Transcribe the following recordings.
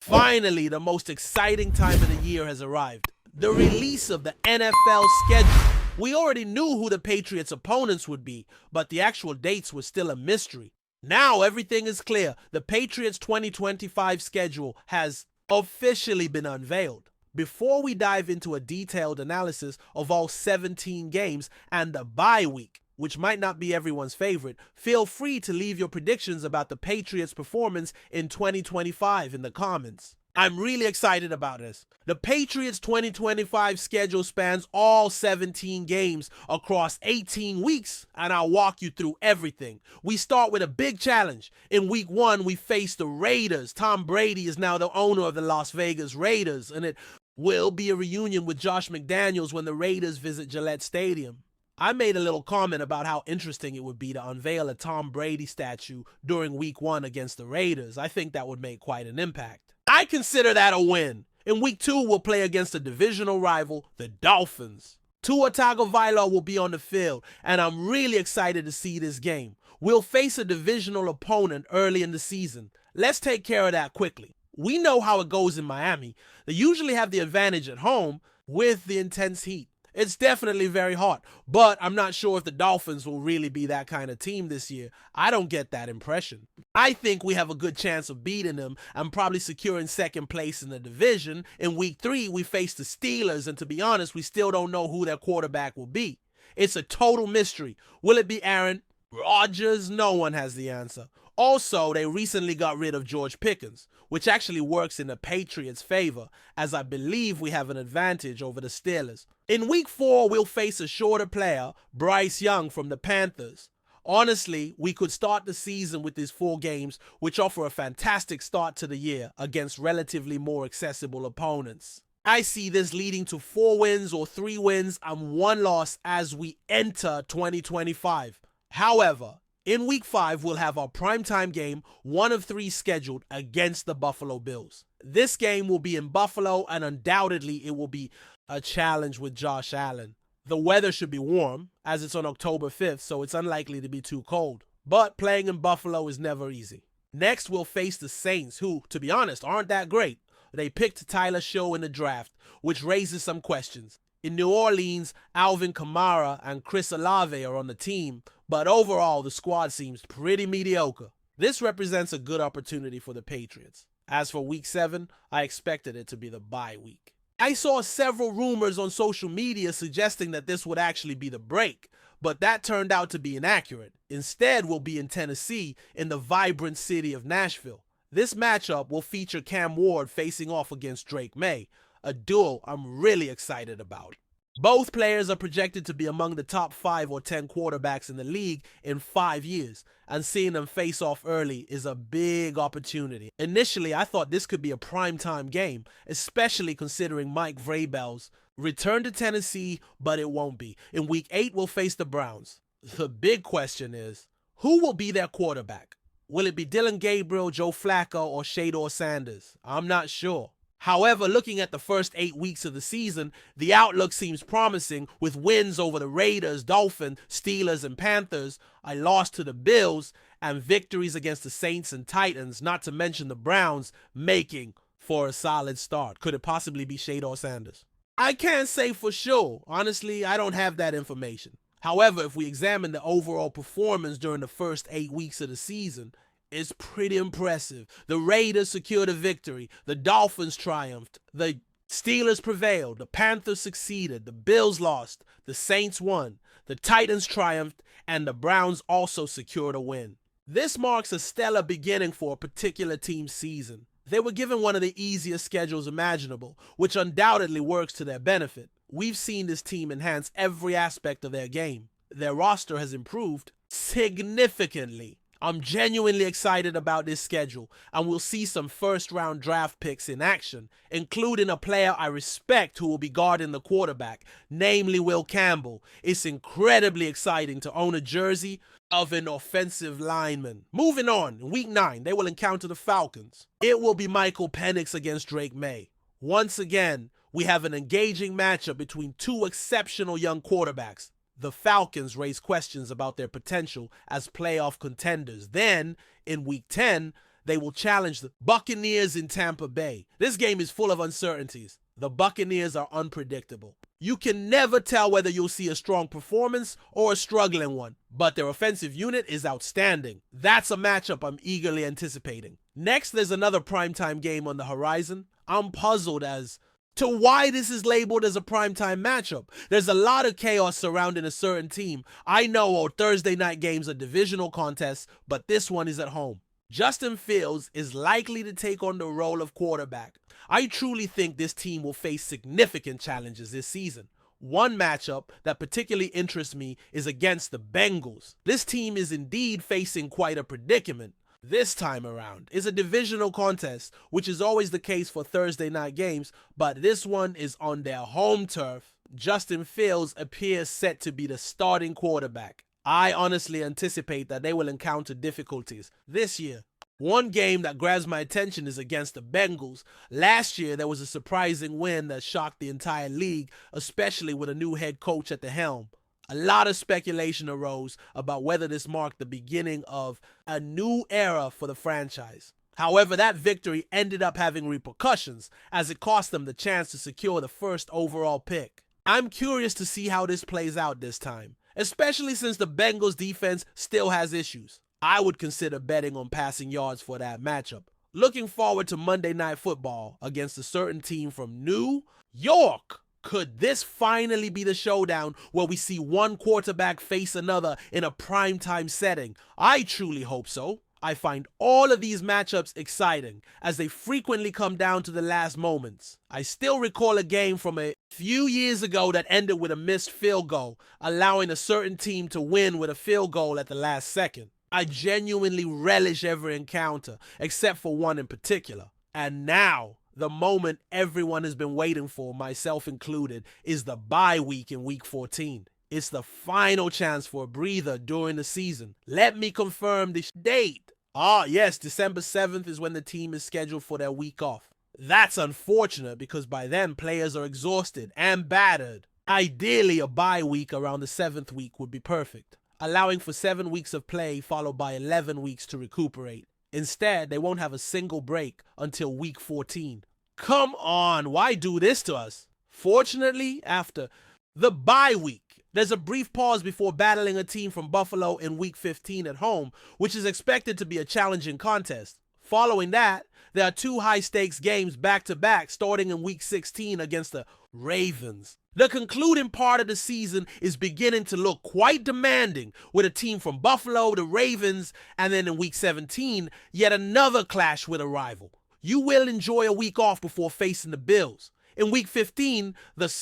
Finally, the most exciting time of the year has arrived. The release of the NFL schedule. We already knew who the Patriots' opponents would be, but the actual dates were still a mystery. Now everything is clear. The Patriots' 2025 schedule has officially been unveiled. Before we dive into a detailed analysis of all 17 games and the bye week, which might not be everyone's favorite, feel free to leave your predictions about the Patriots' performance in 2025 in the comments. I'm really excited about this. The Patriots' 2025 schedule spans all 17 games across 18 weeks, and I'll walk you through everything. We start with a big challenge. In week 1, we face the Raiders. Tom Brady is now the owner of the Las Vegas Raiders, and it will be a reunion with Josh McDaniels when the Raiders visit Gillette Stadium. I made a little comment about how interesting it would be to unveil a Tom Brady statue during week 1 against the Raiders. I think that would make quite an impact. I consider that a win. In week 2, we'll play against a divisional rival, the Dolphins. Tua Tagovailoa will be on the field, and I'm really excited to see this game. We'll face a divisional opponent early in the season. Let's take care of that quickly. We know how it goes in Miami. They usually have the advantage at home with the intense heat. It's definitely very hot, but I'm not sure if the Dolphins will really be that kind of team this year. I don't get that impression. I think we have a good chance of beating them and probably securing second place in the division. In week 3, we face the Steelers, and to be honest, we still don't know who their quarterback will be. It's a total mystery. Will it be Aaron Rodgers? No one has the answer. Also, they recently got rid of George Pickens, which actually works in the Patriots' favor, as I believe we have an advantage over the Steelers. In week 4, we'll face a shorter player, Bryce Young from the Panthers. Honestly, we could start the season with these 4 games, which offer a fantastic start to the year against relatively more accessible opponents. I see this leading to 4 wins or 3 wins and 1 loss as we enter 2025. However, in week 5, we'll have our primetime game, 1 of 3 scheduled against the Buffalo Bills. This game will be in Buffalo, and undoubtedly it will be a challenge with Josh Allen. The weather should be warm, as it's on October 5th, so it's unlikely to be too cold. But playing in Buffalo is never easy. Next, we'll face the Saints, who, to be honest, aren't that great. They picked Tyler Show in the draft, which raises some questions. In New Orleans, Alvin Kamara and Chris Olave are on the team, but overall, the squad seems pretty mediocre. This represents a good opportunity for the Patriots. As for week 7, I expected it to be the bye week. I saw several rumors on social media suggesting that this would actually be the break, but that turned out to be inaccurate. Instead, we'll be in Tennessee in the vibrant city of Nashville. This matchup will feature Cam Ward facing off against Drake May, a duel I'm really excited about. Both players are projected to be among the top 5 or 10 quarterbacks in the league in 5 years, and seeing them face off early is a big opportunity. Initially, I thought this could be a primetime game, especially considering Mike Vrabel's return to Tennessee, but it won't be. In week 8, we'll face the Browns. The big question is, who will be their quarterback? Will it be Dylan Gabriel, Joe Flacco, or Shador Sanders? I'm not sure. However, looking at the first 8 weeks of the season, the outlook seems promising with wins over the Raiders, Dolphins, Steelers, and Panthers, a loss to the Bills, and victories against the Saints and Titans, not to mention the Browns, making for a solid start. Could it possibly be Shador Sanders? I can't say for sure. Honestly, I don't have that information. However, if we examine the overall performance during the first 8 weeks of the season, it's pretty impressive. The Raiders secured a victory. The Dolphins triumphed. The Steelers prevailed. The Panthers succeeded. The Bills lost. The Saints won. The Titans triumphed. And the Browns also secured a win. This marks a stellar beginning for a particular team's season. They were given one of the easiest schedules imaginable, which undoubtedly works to their benefit. We've seen this team enhance every aspect of their game. Their roster has improved significantly. I'm genuinely excited about this schedule, and we'll see some first-round draft picks in action, including a player I respect who will be guarding the quarterback, namely Will Campbell. It's incredibly exciting to own a jersey of an offensive lineman. Moving on, in week 9, they will encounter the Falcons. It will be Michael Penix against Drake May. Once again, we have an engaging matchup between 2 exceptional young quarterbacks. The Falcons raise questions about their potential as playoff contenders. Then, in week 10, they will challenge the Buccaneers in Tampa Bay. This game is full of uncertainties. The Buccaneers are unpredictable. You can never tell whether you'll see a strong performance or a struggling one, but their offensive unit is outstanding. That's a matchup I'm eagerly anticipating. Next, there's another primetime game on the horizon. I'm puzzled as to why this is labeled as a primetime matchup. There's a lot of chaos surrounding a certain team. I know all Thursday night games are divisional contests, but this one is at home. Justin Fields is likely to take on the role of quarterback. I truly think this team will face significant challenges this season. One matchup that particularly interests me is against the Bengals. This team is indeed facing quite a predicament. This time around is a divisional contest, which is always the case for Thursday night games, but this one is on their home turf. Justin Fields appears set to be the starting quarterback. I honestly anticipate that they will encounter difficulties this year. One game that grabs my attention is against the Bengals. Last year, there was a surprising win that shocked the entire league, especially with a new head coach at the helm. A lot of speculation arose about whether this marked the beginning of a new era for the franchise. However, that victory ended up having repercussions as it cost them the chance to secure the first overall pick. I'm curious to see how this plays out this time, especially since the Bengals defense still has issues. I would consider betting on passing yards for that matchup. Looking forward to Monday Night Football against a certain team from New York. Could this finally be the showdown where we see one quarterback face another in a primetime setting? I truly hope so. I find all of these matchups exciting as they frequently come down to the last moments. I still recall a game from a few years ago that ended with a missed field goal, allowing a certain team to win with a field goal at the last second. I genuinely relish every encounter, except for one in particular. And now, the moment everyone has been waiting for, myself included, is the bye week in Week 14. It's the final chance for a breather during the season. Let me confirm this date. Yes, December 7th is when the team is scheduled for their week off. That's unfortunate because by then players are exhausted and battered. Ideally, a bye week around the 7th week would be perfect, allowing for 7 weeks of play followed by 11 weeks to recuperate. Instead, they won't have a single break until Week 14. Come on, why do this to us? Fortunately, after the bye week, there's a brief pause before battling a team from Buffalo in Week 15 at home, which is expected to be a challenging contest. Following that, there are 2 high-stakes games back-to-back starting in Week 16 against the Ravens. The concluding part of the season is beginning to look quite demanding with a team from Buffalo, the Ravens, and then in Week 17, yet another clash with a rival. You will enjoy a week off before facing the Bills. In Week 15, the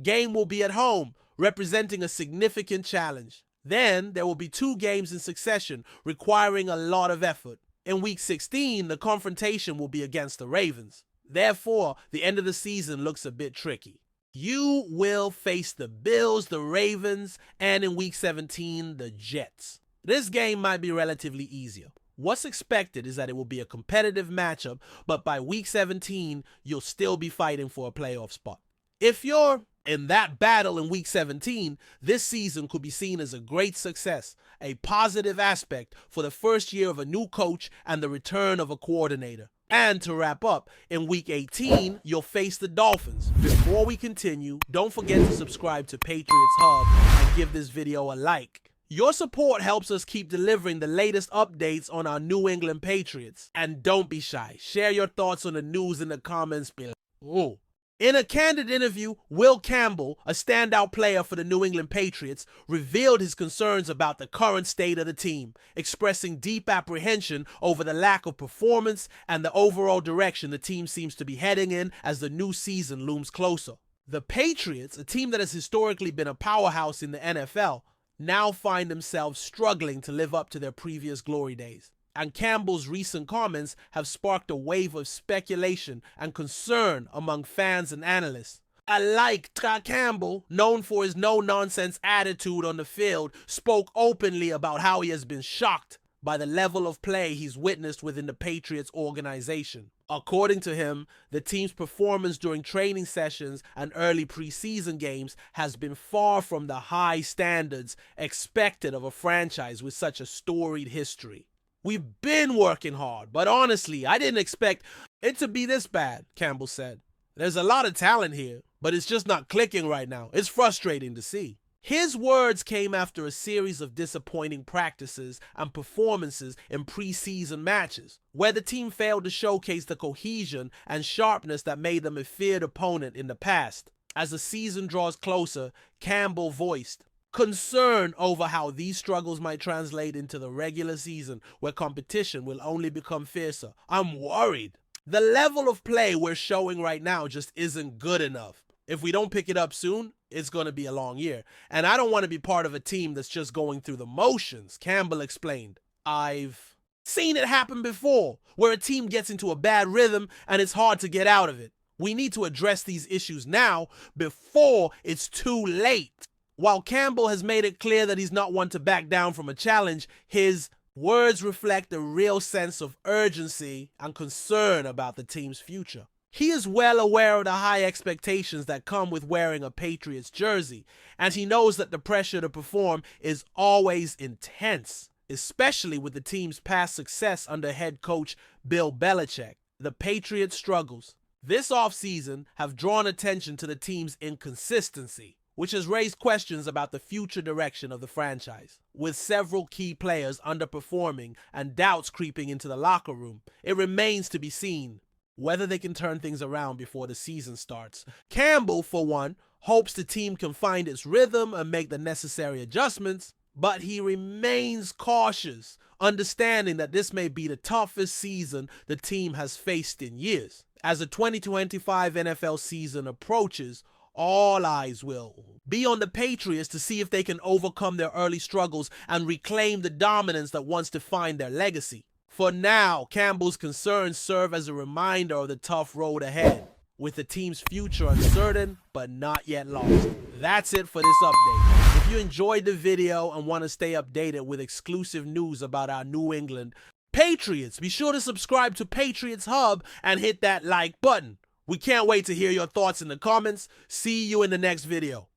game will be at home, representing a significant challenge. Then there will be 2 games in succession, requiring a lot of effort. In Week 16, the confrontation will be against the Ravens. Therefore, the end of the season looks a bit tricky. You will face the Bills, the Ravens, and in Week 17, the Jets. This game might be relatively easier. What's expected is that it will be a competitive matchup, but by Week 17, you'll still be fighting for a playoff spot. If you're in that battle in Week 17, this season could be seen as a great success, a positive aspect for the first year of a new coach and the return of a coordinator. And to wrap up, in Week 18, you'll face the Dolphins. Before we continue, don't forget to subscribe to Patriots Hub and give this video a like. Your support helps us keep delivering the latest updates on our New England Patriots. And don't be shy, share your thoughts on the news in the comments below. In a candid interview, Will Campbell, a standout player for the New England Patriots, revealed his concerns about the current state of the team, expressing deep apprehension over the lack of performance and the overall direction the team seems to be heading in as the new season looms closer. The Patriots, a team that has historically been a powerhouse in the NFL, now find themselves struggling to live up to their previous glory days. And Campbell's recent comments have sparked a wave of speculation and concern among fans and analysts. Alike, Campbell, known for his no-nonsense attitude on the field, spoke openly about how he has been shocked by the level of play he's witnessed within the Patriots organization. According to him, the team's performance during training sessions and early preseason games has been far from the high standards expected of a franchise with such a storied history. We've been working hard, but honestly, I didn't expect it to be this bad, Campbell said. There's a lot of talent here, but it's just not clicking right now. It's frustrating to see. His words came after a series of disappointing practices and performances in preseason matches, where the team failed to showcase the cohesion and sharpness that made them a feared opponent in the past. As the season draws closer, Campbell voiced concern over how these struggles might translate into the regular season, where competition will only become fiercer. I'm worried. The level of play we're showing right now just isn't good enough. If we don't pick it up soon, it's going to be a long year. And I don't want to be part of a team that's just going through the motions, Campbell explained. I've seen it happen before, where a team gets into a bad rhythm and it's hard to get out of it. We need to address these issues now before it's too late. While Campbell has made it clear that he's not one to back down from a challenge, his words reflect a real sense of urgency and concern about the team's future. He is well aware of the high expectations that come with wearing a Patriots jersey, and he knows that the pressure to perform is always intense, especially with the team's past success under head coach Bill Belichick. The Patriots' struggles this offseason have drawn attention to the team's inconsistency, which has raised questions about the future direction of the franchise. With several key players underperforming and doubts creeping into the locker room, it remains to be seen whether they can turn things around before the season starts. Campbell, for one, hopes the team can find its rhythm and make the necessary adjustments, but he remains cautious, understanding that this may be the toughest season the team has faced in years. As the 2025 NFL season approaches, all eyes will be on the Patriots to see if they can overcome their early struggles and reclaim the dominance that once defined their legacy. For now, Campbell's concerns serve as a reminder of the tough road ahead, with the team's future uncertain but not yet lost. That's it for this update. If you enjoyed the video and want to stay updated with exclusive news about our New England Patriots, be sure to subscribe to Patriots Hub and hit that like button. We can't wait to hear your thoughts in the comments. See you in the next video.